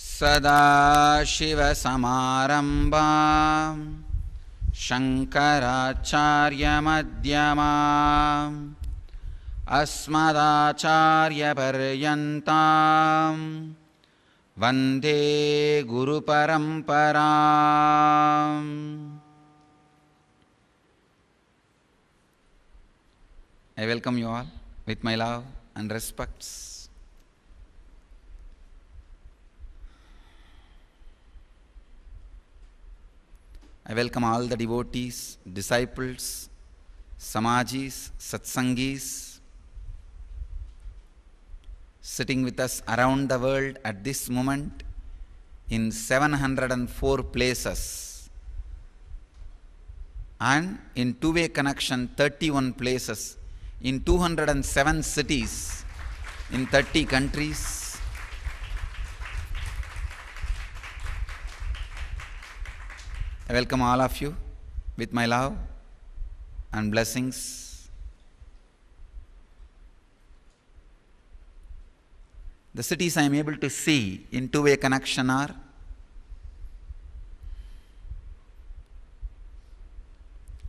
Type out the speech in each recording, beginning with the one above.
सदाशिवसमारम्भां शङ्कराचार्यमध्यमाम् अस्मदाचार्यपर्यन्तां वन्दे गुरुपरम्पराम्. I welcome you all with my love and respects. I welcome all the devotees, disciples, samajis, satsangis sitting with us around the world at this moment in 704 places and in two-way connection 31 places in 207 cities in 30 countries. I welcome all of you with my love and blessings. The cities I am able to see in two-way connection are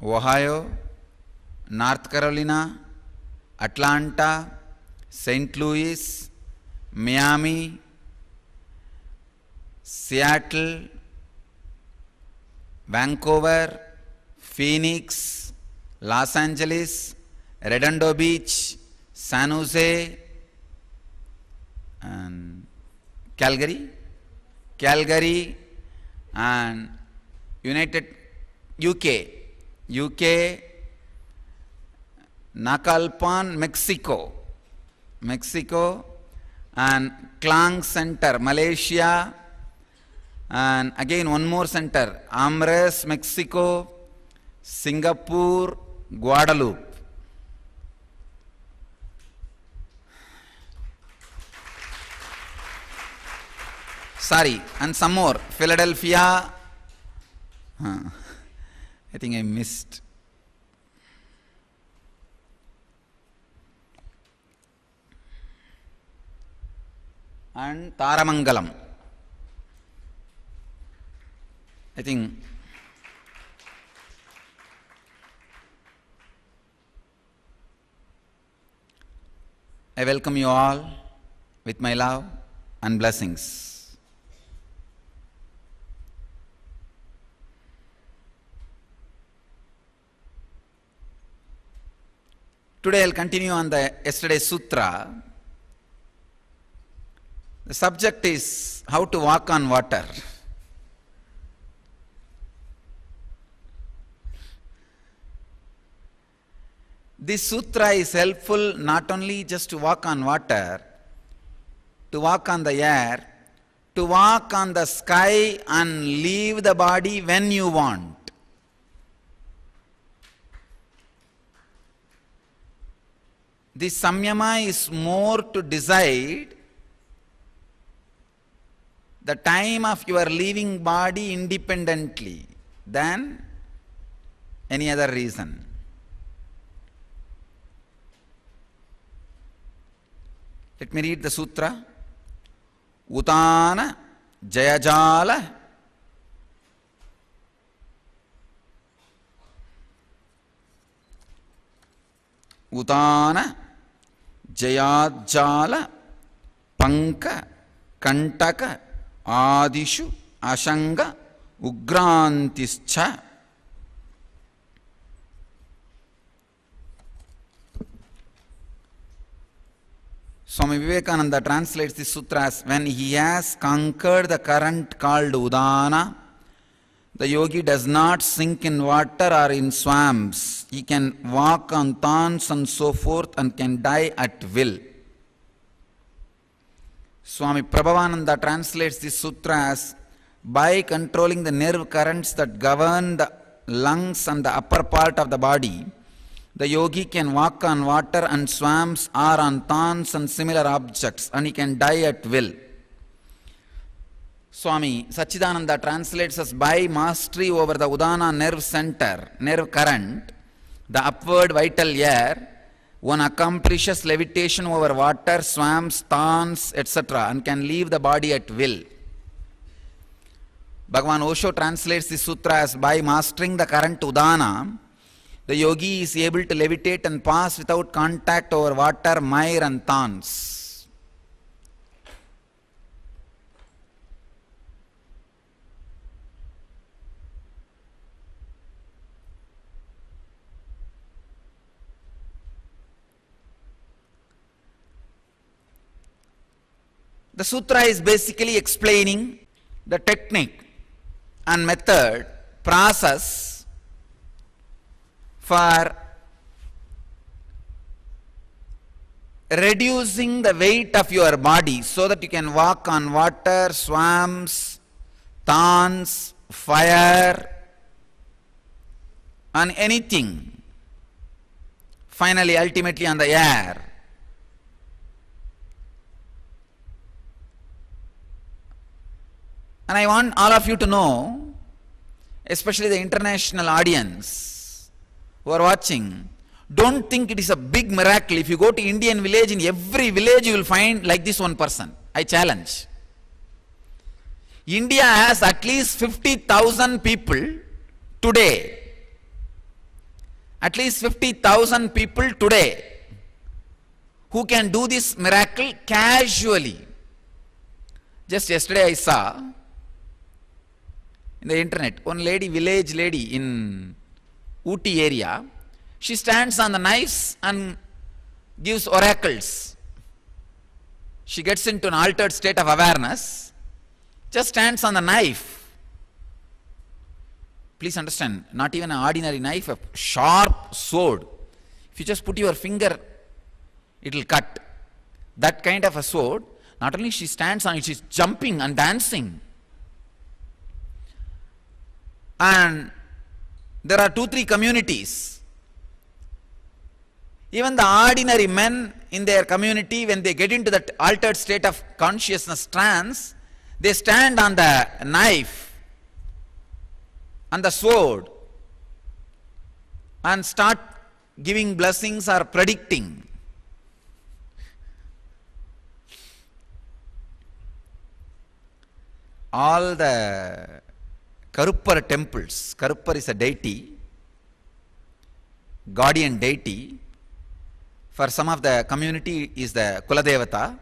Ohio, North Carolina, Atlanta, St. Louis, Miami, Seattle, Vancouver, Phoenix, Los Angeles, Redondo Beach, San Jose, and Calgary, and UK, Nakalpan, Mexico, and Klang Center, Malaysia, and again one more center, Amres, Mexico, Singapore, Guadeloupe. Sorry, and some more, Philadelphia, I think I missed. And Taramangalam. I think I welcome you all with my love and blessings. Today I'll continue on the yesterday's sutra. The subject is how to walk on water. This sutra is helpful not only just to walk on water, to walk on the air, to walk on the sky and leave the body when you want. This samyama is more to decide the time of your leaving body independently than any other reason. Let me read the sutra. Utana Jayajala Utana Jayajala Panka Kantaka Adishu Ashanga Ugrantischa. Swami Vivekananda translates this sutra as, when he has conquered the current called Udana, the yogi does not sink in water or in swamps. He can walk on thorns and so forth and can die at will. Swami Prabhavananda translates this sutra as, by controlling the nerve currents that govern the lungs and the upper part of the body, the yogi can walk on water and swamps or on thorns and similar objects, and he can die at will. Swami Sachidananda translates as, by mastery over the Udana nerve center, nerve current, the upward vital air, one accomplishes levitation over water, swamps, thorns, etc. and can leave the body at will. Bhagavan Osho translates this sutra as, by mastering the current udana, the yogi is able to levitate and pass without contact over water, mire and thorns. The sutra is basically explaining the technique and method, process for reducing the weight of your body so that you can walk on water, swamps, thorns, fire, on anything, finally, ultimately on the air. And I want all of you to know, especially the international audience who are watching, don't think it is a big miracle. If you go to Indian village, in every village you will find like this one person. I challenge. India has at least 50,000 people today. At least 50,000 people today who can do this miracle casually. Just yesterday I saw in the internet, one lady, village lady in Ooty area, she stands on the knives and gives oracles. She gets into an altered state of awareness, just stands on the knife. Please understand, not even an ordinary knife, a sharp sword. If you just put your finger, it will cut. That kind of a sword, not only she stands on it, she's jumping and dancing. And there are 2-3 communities. Even the ordinary men in their community, when they get into that altered state of consciousness trance, they stand on the knife, on the sword, and start giving blessings or predicting. All the Karuppar temples, Karuppar is a deity, guardian deity. For some of the community is the Kuladevata.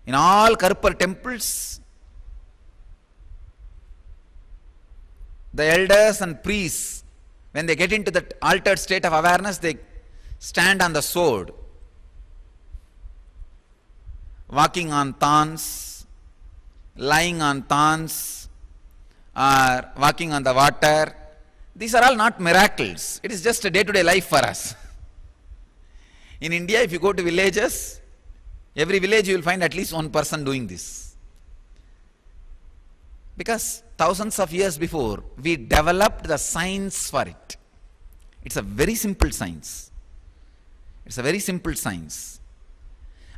In all Karuppar temples, the elders and priests, when they get into that altered state of awareness, they stand on the sword, walking on thorns, lying on thorns, or walking on the water. These are all not miracles. It is just a day-to-day life for us. In India, if you go to villages, every village you will find at least one person doing this. Because thousands of years before, we developed the science for it. It's a very simple science. It's a very simple science.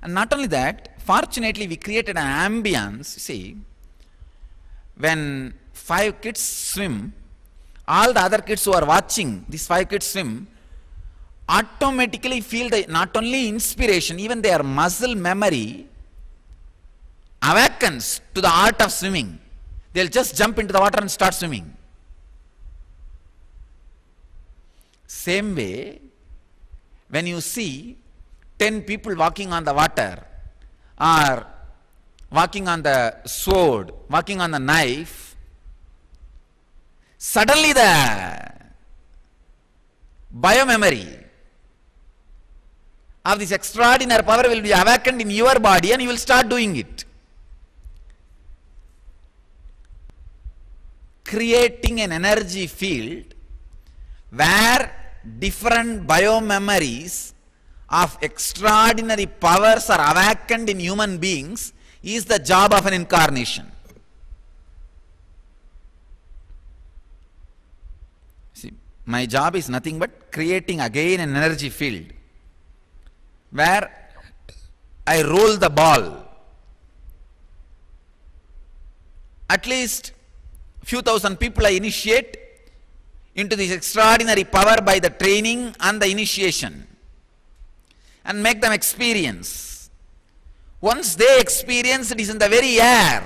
And not only that, fortunately we created an ambience. See, when 5 kids swim, all the other kids who are watching these 5 kids swim automatically feel the not only inspiration, even their muscle memory awakens to the art of swimming. They'll just jump into the water and start swimming. Same way, when you see 10 people walking on the water, or walking on the sword, walking on the knife, suddenly the biomemory of this extraordinary power will be awakened in your body and you will start doing it. Creating an energy field where different biomemories of extraordinary powers are awakened in human beings is the job of an incarnation. See, my job is nothing but creating again an energy field where I roll the ball. At least few thousand people I initiate into this extraordinary power by the training and the initiation, and make them experience. Once they experience, it is in the very air.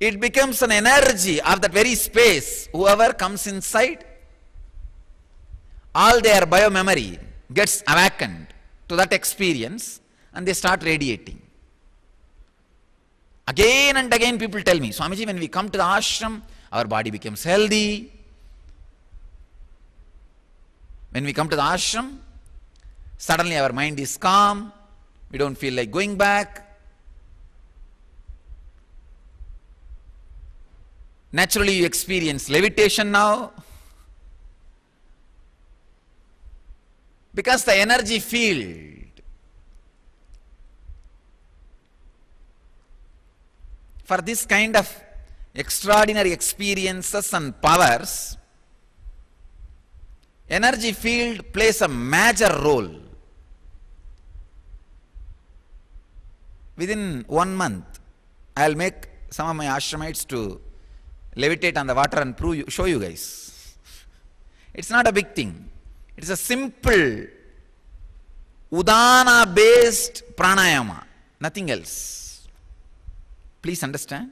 It becomes an energy of that very space. Whoever comes inside, all their biomemory gets awakened to that experience and they start radiating. Again and again people tell me, Swamiji, when we come to the ashram, our body becomes healthy. When we come to the ashram, suddenly our mind is calm, we don't feel like going back. Naturally you experience levitation now. Because the energy field for this kind of extraordinary experiences and powers, energy field plays a major role. Within 1 month, I'll make some of my ashramites to levitate on the water and show you guys. It's not a big thing. It's a simple udana based pranayama, nothing else. Please understand.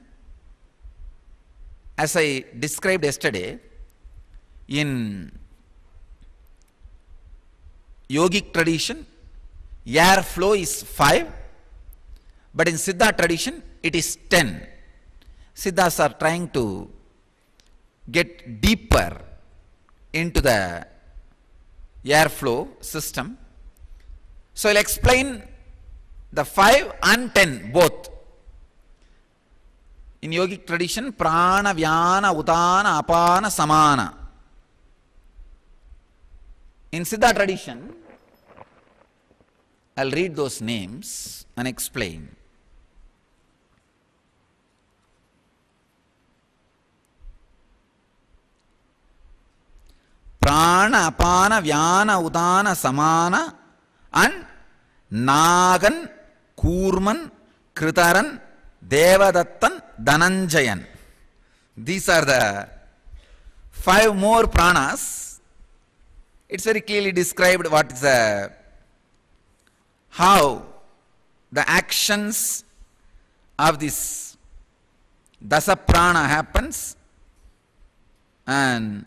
As I described yesterday, in yogic tradition, air flow is 5, but in siddha tradition, it is 10. Siddhas are trying to get deeper into the airflow system. So I'll explain the 5 and 10 both. In yogic tradition, prana, vyana, udana, apana, samana. In siddha tradition, I'll read those names and explain. Prana, apana, vyana, udana, samana, and Nagan, Kurman, Kritaran, Devadattan, Dhananjayan. These are the 5 more pranas. It's very clearly described what is how the actions of this dasa prana happens, and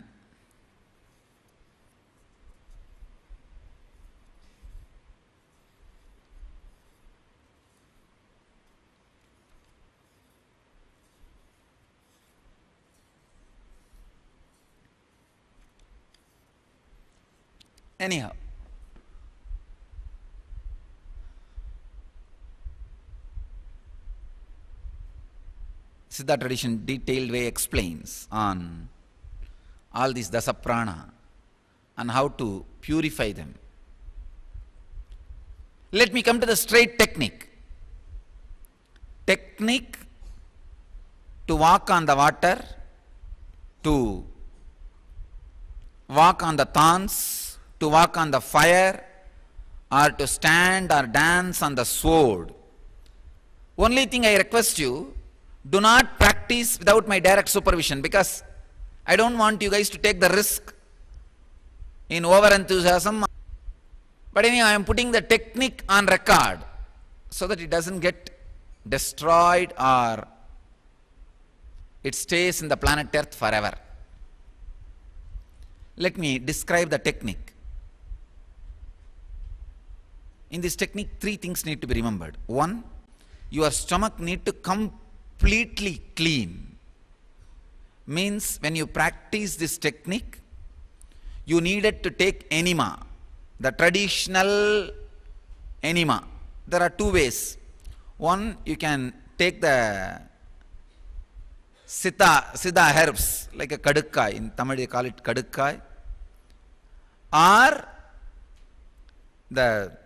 anyhow, Siddha tradition detailed way explains on all these dasa prana and how to purify them. Let me come to the straight technique. Technique to walk on the water, to walk on the thorns, to walk on the fire, or to stand or dance on the sword. Only thing I request you, do not practice without my direct supervision, because I don't want you guys to take the risk in over enthusiasm. But anyhow, I am putting the technique on record so that it doesn't get destroyed or it stays in the planet Earth forever. Let me describe the technique. In this technique, 3 things need to be remembered. 1, your stomach need to completely clean. Means when you practice this technique, you needed to take enema, the traditional enema. There are 2 ways. 1, you can take the siddha herbs, like a kadukkai. In Tamil they call it kadukkai. Or there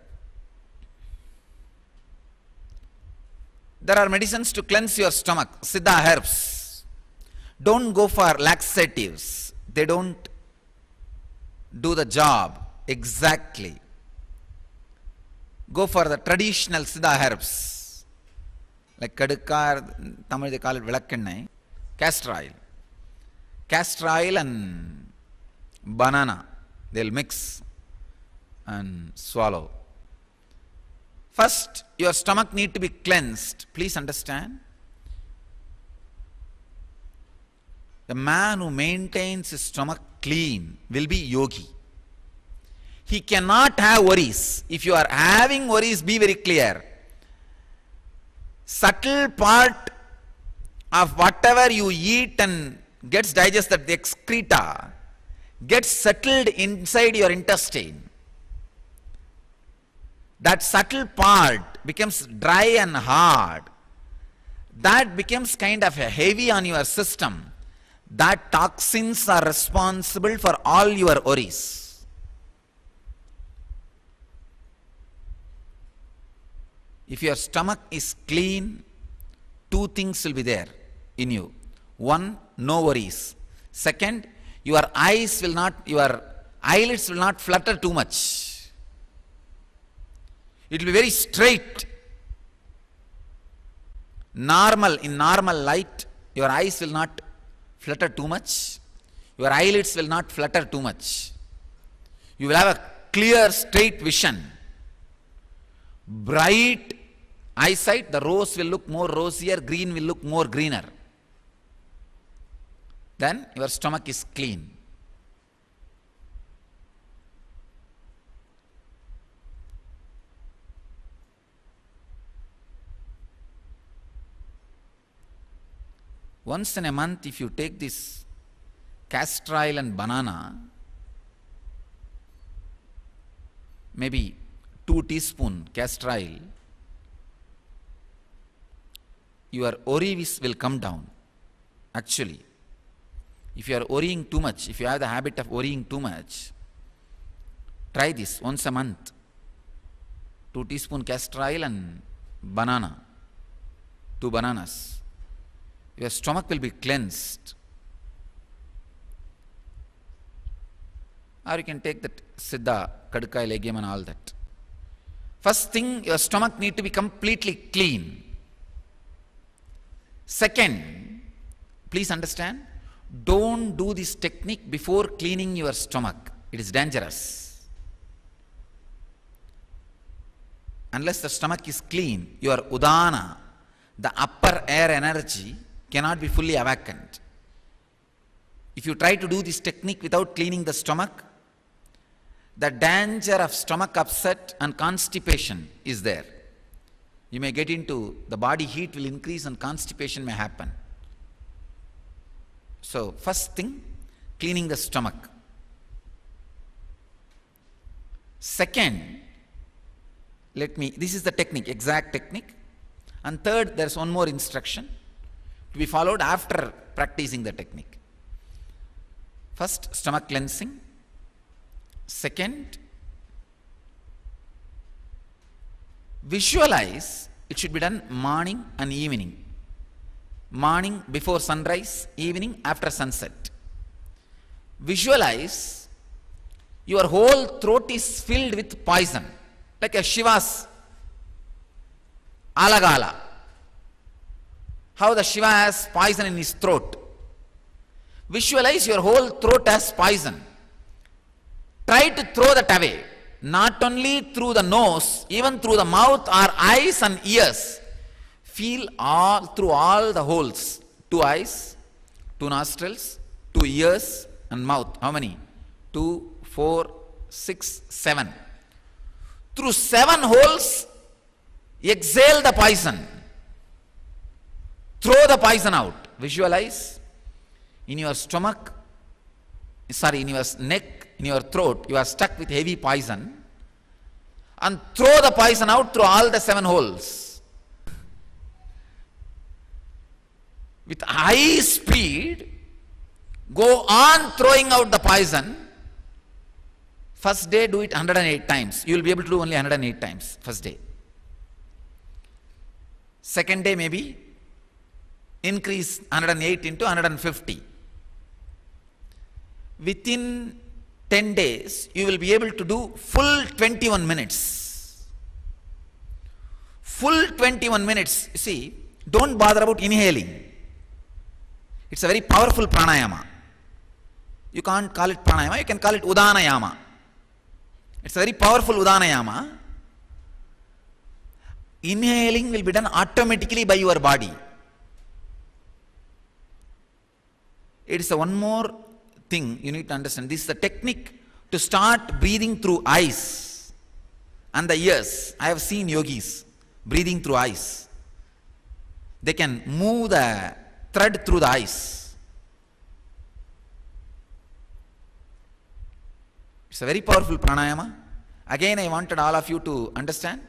are medicines to cleanse your stomach, siddha herbs. Don't go for laxatives. They don't do the job exactly. Go for the traditional siddha herbs, like kadukkai, Tamil they call it vilakkennai, castor oil and banana, they'll mix and swallow. First, your stomach need to be cleansed. Please understand. The man who maintains his stomach clean will be yogi. He cannot have worries. If you are having worries, be very clear. Subtle part of whatever you eat and gets digested, the excreta, gets settled inside your intestine. That subtle part becomes dry and hard. That becomes kind of heavy on your system. That toxins are responsible for all your worries. If your stomach is clean, two things will be there in you. One, no worries. Second, your eyelids will not flutter too much. It will be very straight. In normal light, your eyes will not flutter too much. Your eyelids will not flutter too much. You will have a clear, straight vision. Bright eyesight, the rose will look more rosier, green will look more greener. Then your stomach is clean. Once in a month, if you take this castor oil and banana, maybe 2 teaspoons castor oil, your worries will come down. Actually, if you are worrying too much, if you have the habit of worrying too much, try this once a month. 2 teaspoons castor oil and banana, 2 bananas. Your stomach will be cleansed. Or you can take that siddha, kadkai, legium and all that. First thing, your stomach need to be completely clean. Second, please understand, don't do this technique before cleaning your stomach. It is dangerous. Unless the stomach is clean, your udana, the upper air energy, cannot be fully awakened. If you try to do this technique without cleaning the stomach, the danger of stomach upset and constipation is there. You may get into, the body heat will increase and constipation may happen. So, first thing, cleaning the stomach. Second, this is the technique, exact technique. And third, there is one more instruction to be followed after practicing the technique. First, stomach cleansing. Second, visualize, it should be done morning and evening. Morning before sunrise, evening after sunset. Visualize your whole throat is filled with poison, like a Shiva's alagala. How the Shiva has poison in his throat. Visualize your whole throat as poison. Try to throw that away. Not only through the nose, even through the mouth or eyes and ears. Feel through all the holes. 2 eyes, 2 nostrils, 2 ears and mouth. How many? 2, 4, 6, 7. Through 7 holes, exhale the poison. Throw the poison out. Visualize in your stomach, in your neck, in your throat, you are stuck with heavy poison, and throw the poison out through all the 7 holes. With high speed, go on throwing out the poison. First day, do it 108 times. You will be able to do only 108 times, first day. Second day, maybe increase 108 into 150. Within 10 days, you will be able to do full 21 minutes. Full 21 minutes. You see, don't bother about inhaling. It's a very powerful pranayama. You can't call it pranayama, you can call it udanayama. It's a very powerful udanayama. Inhaling will be done automatically by your body. It is one more thing you need to understand. This is the technique to start breathing through eyes and the ears. I have seen yogis breathing through eyes. They can move the thread through the eyes. It's a very powerful pranayama. Again, I wanted all of you to understand.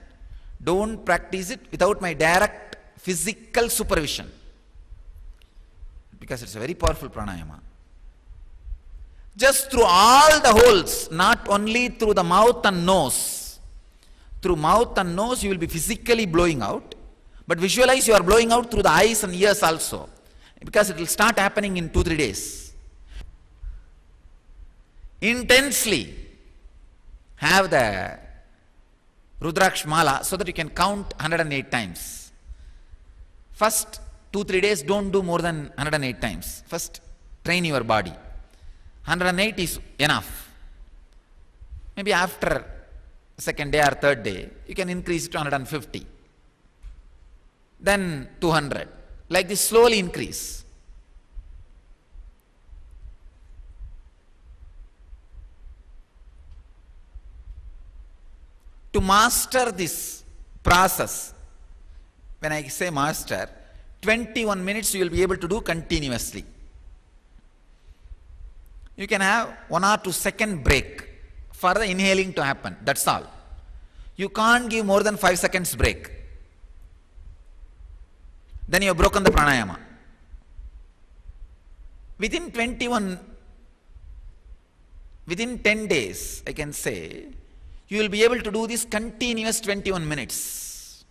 Don't practice it without my direct physical supervision, because it's a very powerful pranayama. Just through all the holes, not only through the mouth and nose. Through mouth and nose you will be physically blowing out, but visualize you are blowing out through the eyes and ears also, because it will start happening in 2-3 days. Intensely have the Rudraksh Mala so that you can count 108 times. First 2-3 days don't do more than 108 times. First train your body. 108 is enough. Maybe after second day or third day you can increase it to 150. Then 200. Like this, slowly increase. To master this process, when I say master, 21 minutes you will be able to do continuously. You can have 1 or 2 second break for the inhaling to happen, that's all. You can't give more than 5 seconds break. Then you have broken the pranayama. Within 10 days, I can say, you will be able to do this continuous 21 minutes.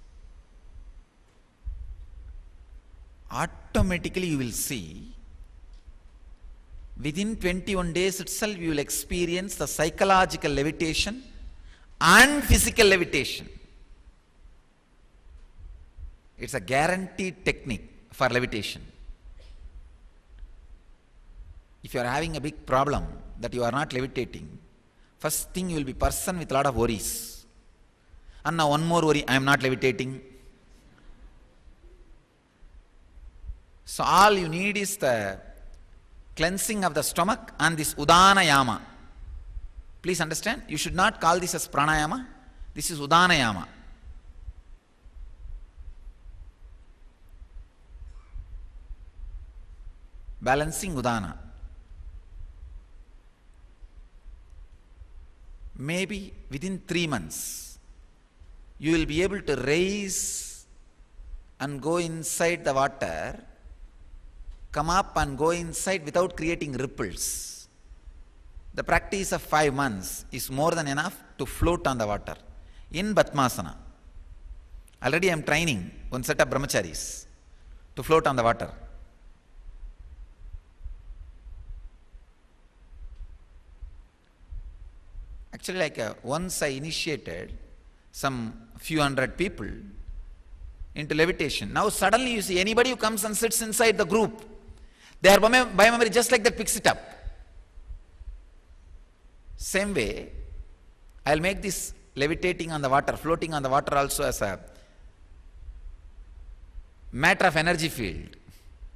Automatically you will see, within 21 days itself you will experience the psychological levitation and physical levitation. It's a guaranteed technique for levitation. If you are having a big problem that you are not levitating, first thing you will be person with a lot of worries. And now one more worry, I am not levitating. So all you need is the cleansing of the stomach and this udanayama. Please understand, you should not call this as pranayama. This is udanayama. Balancing udana. Maybe within 3 months, you will be able to raise and go inside the water, come up and go inside without creating ripples. The practice of 5 months is more than enough to float on the water. In Batmasana, already I am training one set of brahmacharis to float on the water. Actually, once I initiated some few hundred people into levitation. Now suddenly you see anybody who comes and sits inside the group, their biomemory just like that picks it up. Same way, I'll make this levitating on the water, floating on the water also as a matter of energy field,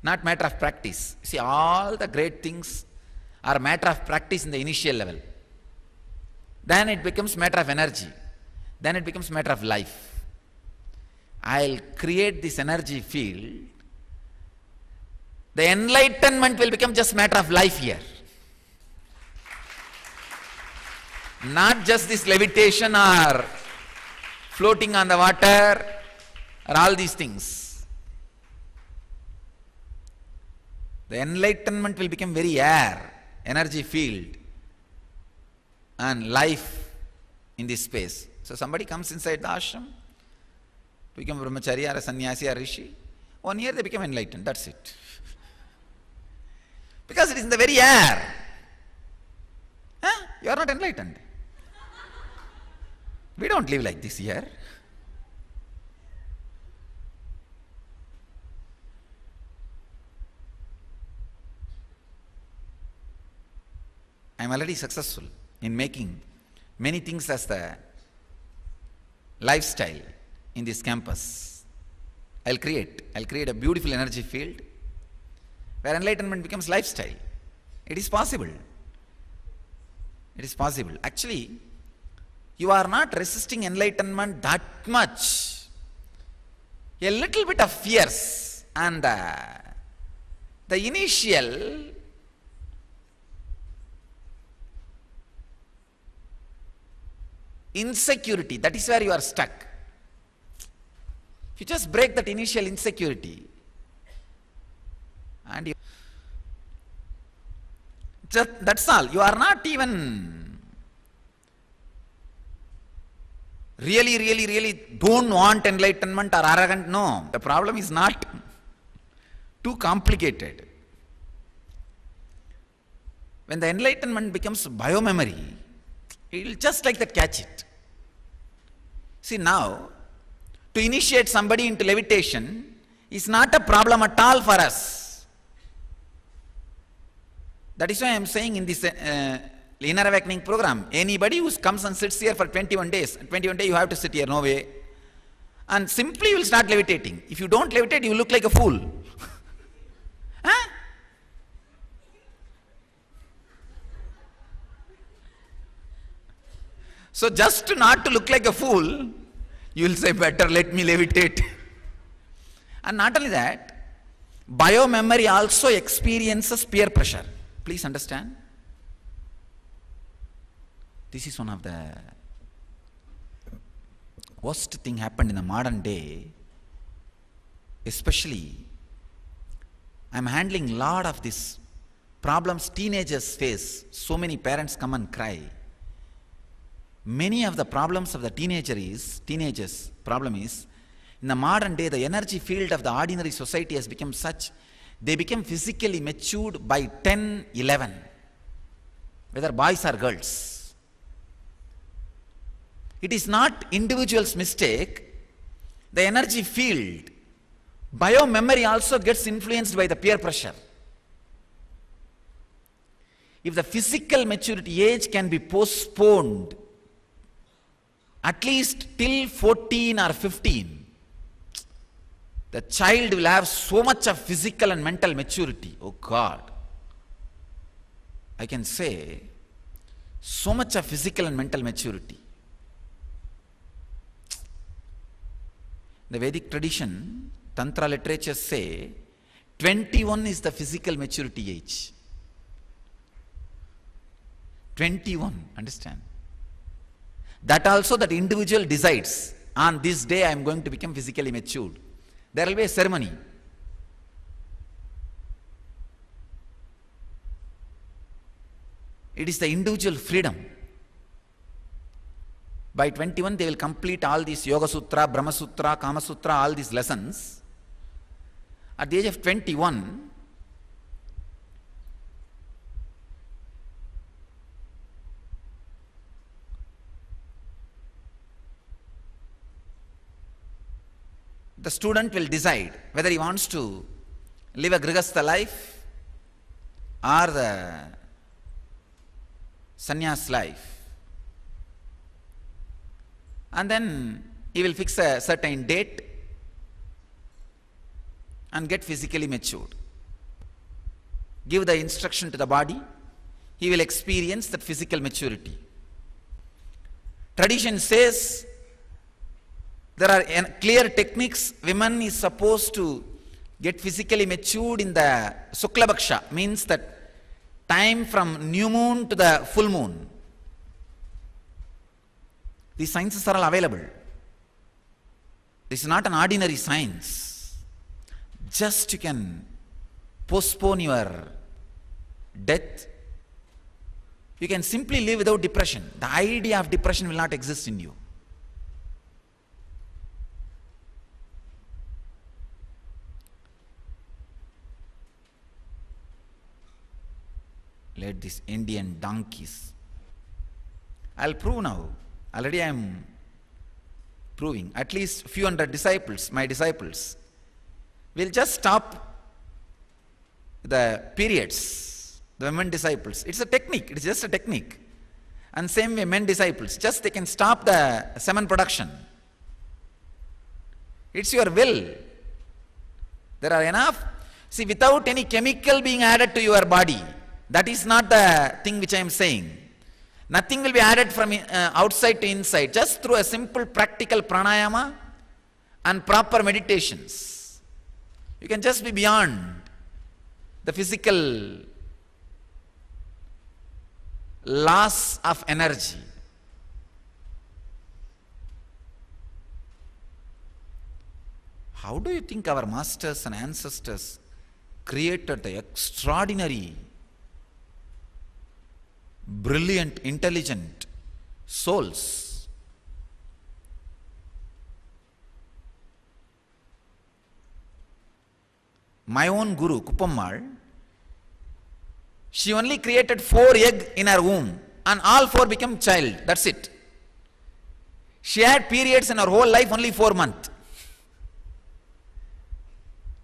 not matter of practice. See, all the great things are matter of practice in the initial level. Then it becomes matter of energy. Then it becomes matter of life. I'll create this energy field. The enlightenment will become just matter of life here. Not just this levitation or floating on the water or all these things. The enlightenment will become very air, energy field, and life in this space. So somebody comes inside the ashram, become a brahmachari or a sannyasi or rishi, 1 year they become enlightened, that's it. Because it is in the very air. You are not enlightened. We don't live like this here. I am already successful in making many things as the lifestyle in this campus. I'll create a beautiful energy field where enlightenment becomes lifestyle. It is possible. It is possible. Actually, you are not resisting enlightenment that much. A little bit of fears and the initial insecurity, that is where you are stuck. If you just break that initial insecurity, and that's all. You are not even really don't want enlightenment or arrogant. No, the problem is not too complicated. When the enlightenment becomes biomemory, it will just like that catch it. See, now, to initiate somebody into levitation is not a problem at all for us. That is why I am saying in this inner awakening program, anybody who comes and sits here for 21 days, 21 days you have to sit here, no way. And simply you will start levitating. If you don't levitate, you look like a fool. Huh? So just not to look like a fool, you will say, better let me levitate. And not only that, biomemory also experiences peer pressure. Please understand. This is one of the worst thing happened in the modern day. Especially, I am handling lot of these problems teenagers face. So many parents come and cry. Many of the problems of the teenagers problem is, in the modern day, the energy field of the ordinary society has become such, they become physically matured by 10, 11, whether boys or girls. It is not individual's mistake. The energy field, biomemory also gets influenced by the peer pressure. If the physical maturity age can be postponed at least till 14 or 15, the child will have so much of physical and mental maturity. Oh God, I can say so much of physical and mental maturity. The Vedic tradition, Tantra literature say 21 is the physical maturity age. 21, understand? That also that individual decides, on this day I am going to become physically matured. There will be a ceremony. It is the individual freedom. By 21 they will complete all these Yoga Sutra, Brahma Sutra, Kama Sutra, all these lessons. At the age of 21, the student will decide whether he wants to live a grihastha life or the sannyas life. And then he will fix a certain date and get physically matured. Give the instruction to the body, he will experience that physical maturity. Tradition says there are clear techniques. Women is supposed to get physically matured in the Shukla Bhaksha, means that time from new moon to the full moon. These sciences are all available. This is not an ordinary science. Just you can postpone your death. You can simply live without depression. The idea of depression will not exist in you. Let these Indian donkeys. I'll prove now. Already I am proving. At least few hundred disciples, my disciples, will just stop the periods. The women disciples. It's a technique. It's just a technique. And same way men disciples. Just they can stop the semen production. It's your will. There are enough. See, without any chemical being added to your body, that is not the thing which I am saying. Nothing will be added from outside to inside, just through a simple practical pranayama and proper meditations. You can just be beyond the physical loss of energy. How do you think our masters and ancestors created the extraordinary, brilliant, intelligent souls? My own guru, Kuppammal, she only created 4 eggs in her womb and all 4 became child. That's it. She had periods in her whole life only 4 months.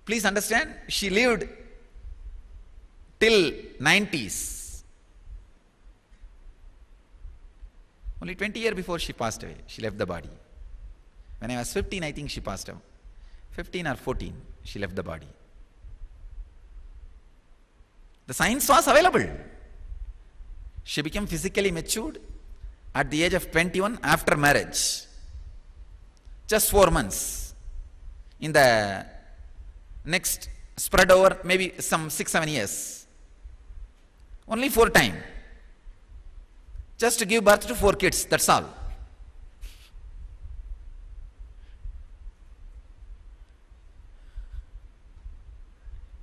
Please understand, she lived till 90s. Only 20 years before she passed away, she left the body. When I was 15, I think she passed away. 15 or 14, she left the body. The science was available. She became physically matured at the age of 21 after marriage. Just 4 months. In the next spread over maybe some 6-7 years. Only 4 times. Just to give birth to 4 kids, that's all.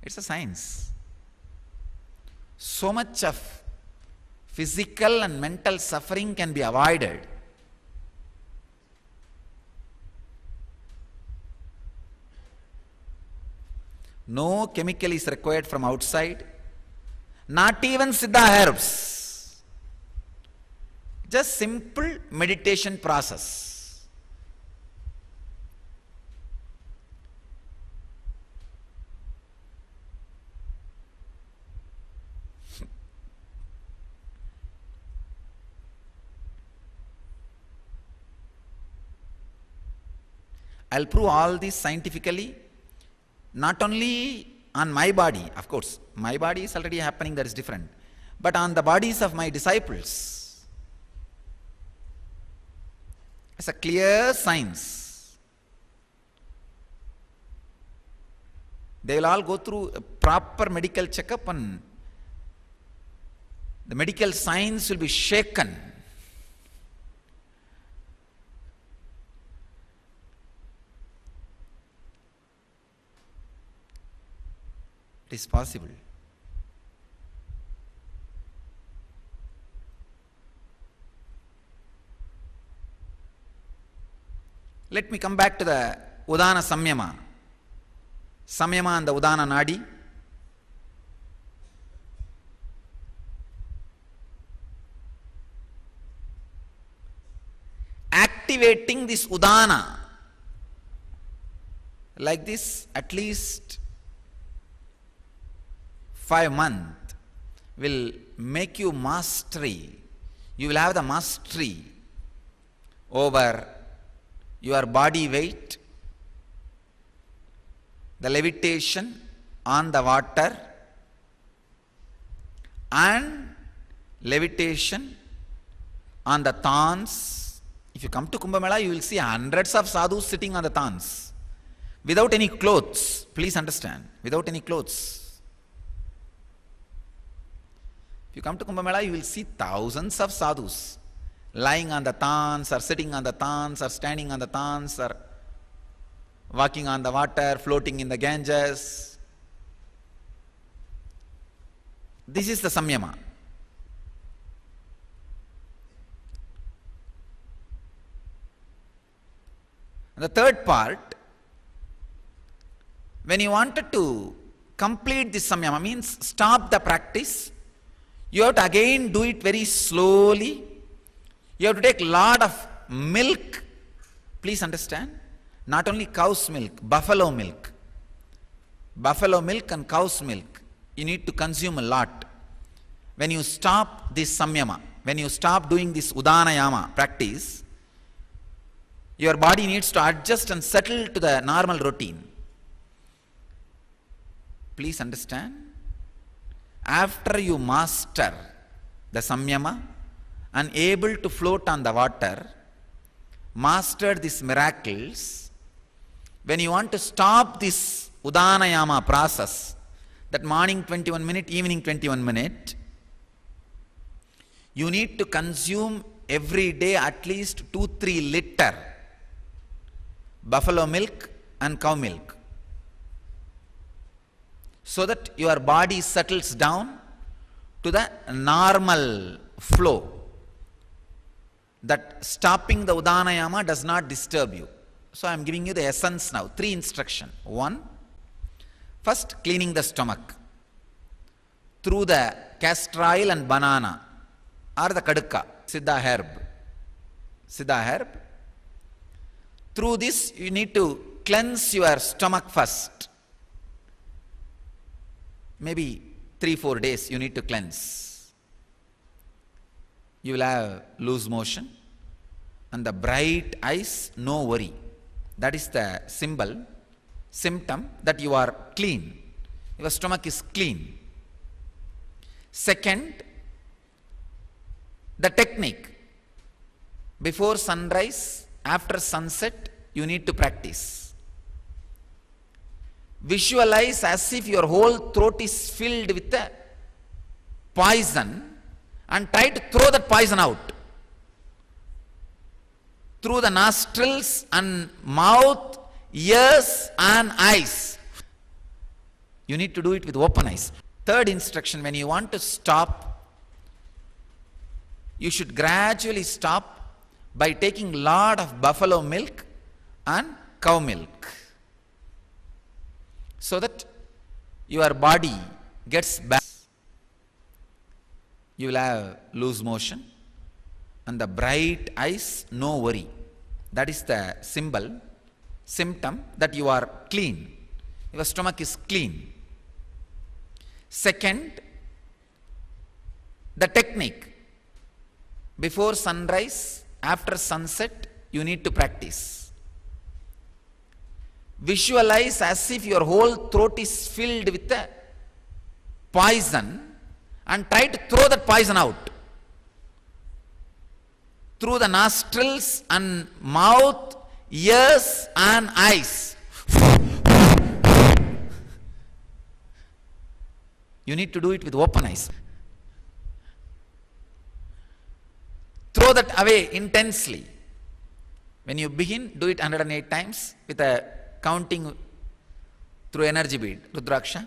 It's a science. So much of physical and mental suffering can be avoided. No chemical is required from outside, not even siddha herbs. Just simple meditation process. I'll prove all this scientifically, not only on my body, of course, my body is already happening, that is different, but on the bodies of my disciples. It's a clear science. They will all go through a proper medical checkup and the medical science will be shaken. It is possible. Let me come back to the Udana Samyama. Samyama and the Udana Nadi. Activating this Udana like this at least 5 months will make you mastery. You will have the mastery over your body weight, the levitation on the water, and levitation on the thorns. If you come to Kumbh Mela, you will see hundreds of sadhus sitting on the thorns without any clothes. Please understand, without any clothes. If you come to Kumbh Mela, you will see thousands of sadhus lying on the thorns, or sitting on the thorns, or standing on the thorns, or walking on the water, floating in the Ganges. This is the Samyama. And the third part, when you wanted to complete this Samyama, means stop the practice, you have to again do it very slowly. You have to take lot of milk. Please understand, not only cow's milk, buffalo milk. Buffalo milk and cow's milk, you need to consume a lot. When you stop this Samyama, when you stop doing this Udanayama practice, your body needs to adjust and settle to the normal routine. Please understand. After you master the samyama and able to float on the water, mastered these miracles, when you want to stop this udanayama process, that morning 21 minute, evening 21 minute, you need to consume every day at least 2-3 liter buffalo milk and cow milk, so that your body settles down to the normal flow, that stopping the udanayama does not disturb you. So I am giving you the essence now. 3 instructions. 1, first cleaning the stomach through the castor oil and banana or the kadukka, siddha herb. Siddha herb. Through this you need to cleanse your stomach first. Maybe 3-4 days you need to cleanse. You will have loose motion and the bright eyes, no worry. That is the symptom that you are clean. Your stomach is clean. Second, the technique. Before sunrise, after sunset, you need to practice. Visualize as if your whole throat is filled with a poison and try to throw that poison out through the nostrils and mouth, ears and eyes. You need to do it with open eyes. Third instruction, when you want to stop, you should gradually stop by taking lot of buffalo milk and cow milk, so that your body gets back. You will have loose motion and the bright eyes, no worry. That is the symptom that you are clean. Your stomach is clean. Second, the technique. Before sunrise, after sunset, you need to practice. Visualize as if your whole throat is filled with a poison and try to throw that poison out through the nostrils and mouth, ears and eyes. You need to do it with open eyes. Throw that away intensely. When you begin, do it 108 times with a counting through energy bead, Rudraksha.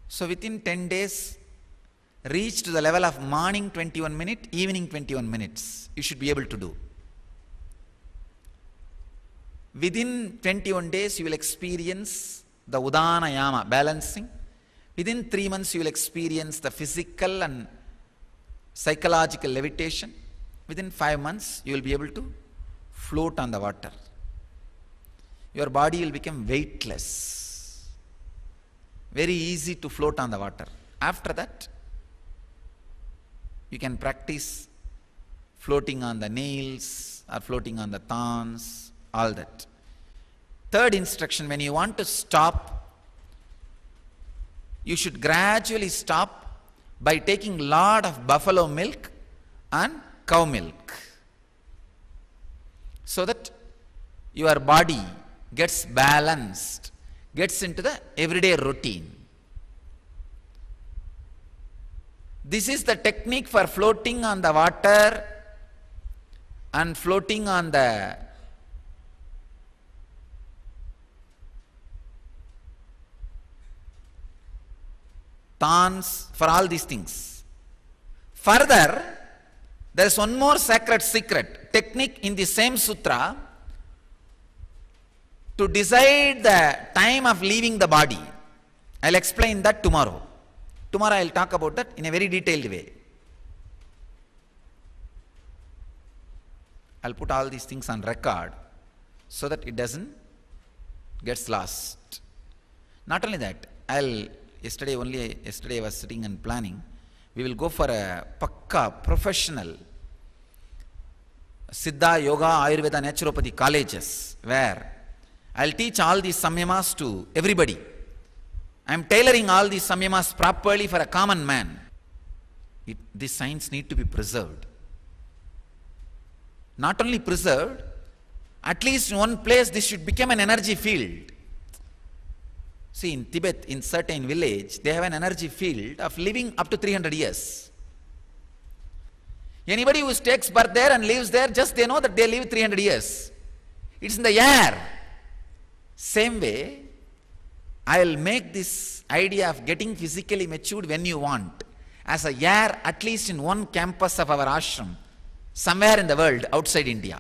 So within 10 days, reach to the level of morning 21 minutes, evening 21 minutes. You should be able to do. Within 21 days, you will experience the udanayama, balancing. Within 3 months, you will experience the physical and psychological levitation. Within 5 months, you will be able to float on the water. Your body will become weightless. Very easy to float on the water. After that, you can practice floating on the nails or floating on the thorns, all that. Third instruction, when you want to stop, you should gradually stop by taking lot of buffalo milk and cow milk, so that your body gets balanced, gets into the everyday routine. This is the technique for floating on the water and floating on the thorns, for all these things. Further, there is one more sacred secret technique in the same sutra to decide the time of leaving the body. I will explain that tomorrow. Tomorrow I will talk about that in a very detailed way. I will put all these things on record so that it doesn't get lost. Not only that, yesterday I was sitting and planning, we will go for a pakka professional siddha, yoga, ayurveda, naturopathy colleges where I'll teach all these samyamas to everybody. I'm tailoring all these samyamas properly for a common man. This science need to be preserved. Not only preserved, at least in one place this should become an energy field. See, in Tibet, in certain village, they have an energy field of living up to 300 years. Anybody who takes birth there and lives there, just they know that they live 300 years. It's in the air. Same way, I'll make this idea of getting physically matured when you want as a air, at least in one campus of our ashram, somewhere in the world outside India.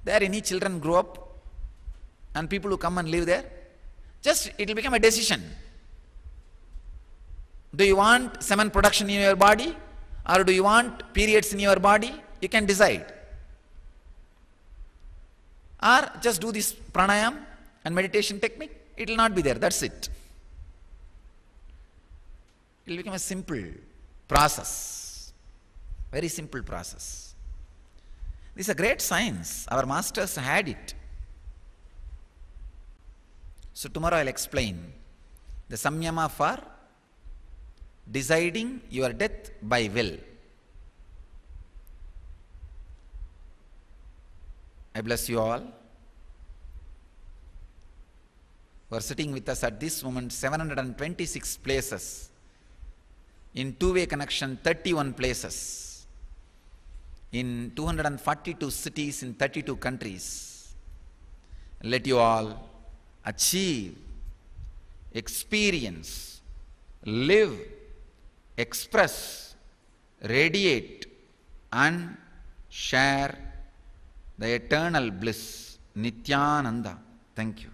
There any children grow up and people who come and live there, just it will become a decision. Do you want semen production in your body or do you want periods in your body? You can decide. Or just do this pranayama and meditation technique. It will not be there, that's it. It will become a simple process. Very simple process. This is a great science. Our masters had it. So tomorrow I'll explain the samyama for deciding your death by will. I bless you all who are sitting with us at this moment. 726 places. In two-way connection, 31 places. In 242 cities in 32 countries. Let you all achieve, experience, live, express, radiate and share the eternal bliss. Nithyananda. Thank you.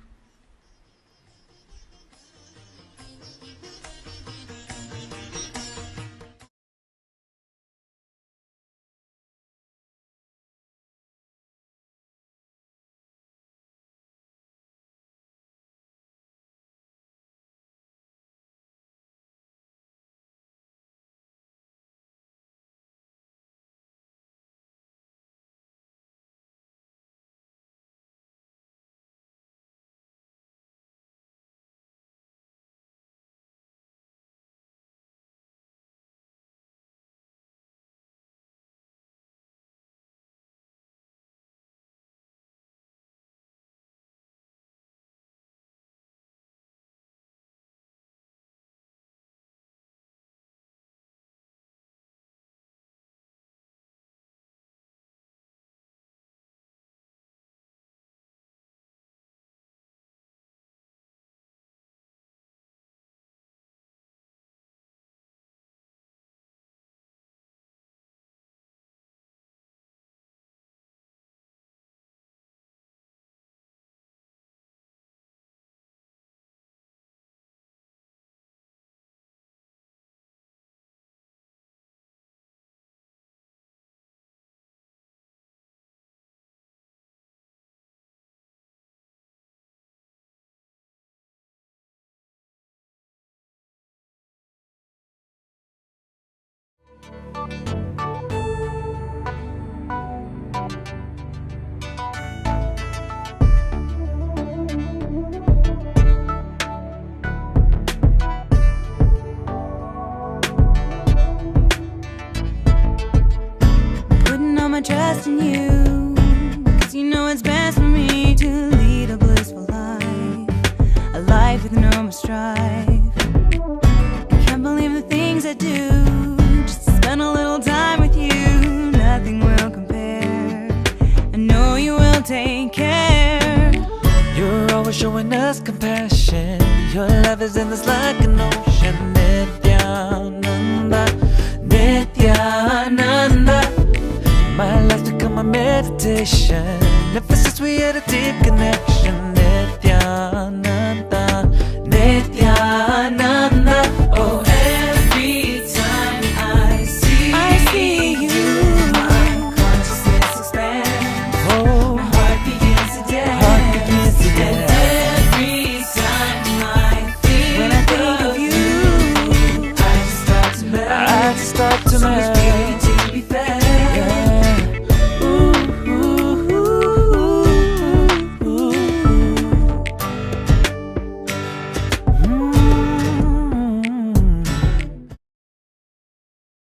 Trust in you, 'cause you know it's best for me to lead a blissful life, a life with no more strife. Can't believe the things I do, just to spend a little time with you. Nothing will compare, I know you will take care. You're always showing us compassion, your love is endless like an ocean. Nithyananda, Nithyananda, my life's become a meditation. Ever since we had a deep connection. Nithyananda, Nithyananda. Oh, every time I see you, my consciousness expands. Oh, my heart begins to dance. And every time I think of you, I just start to melt.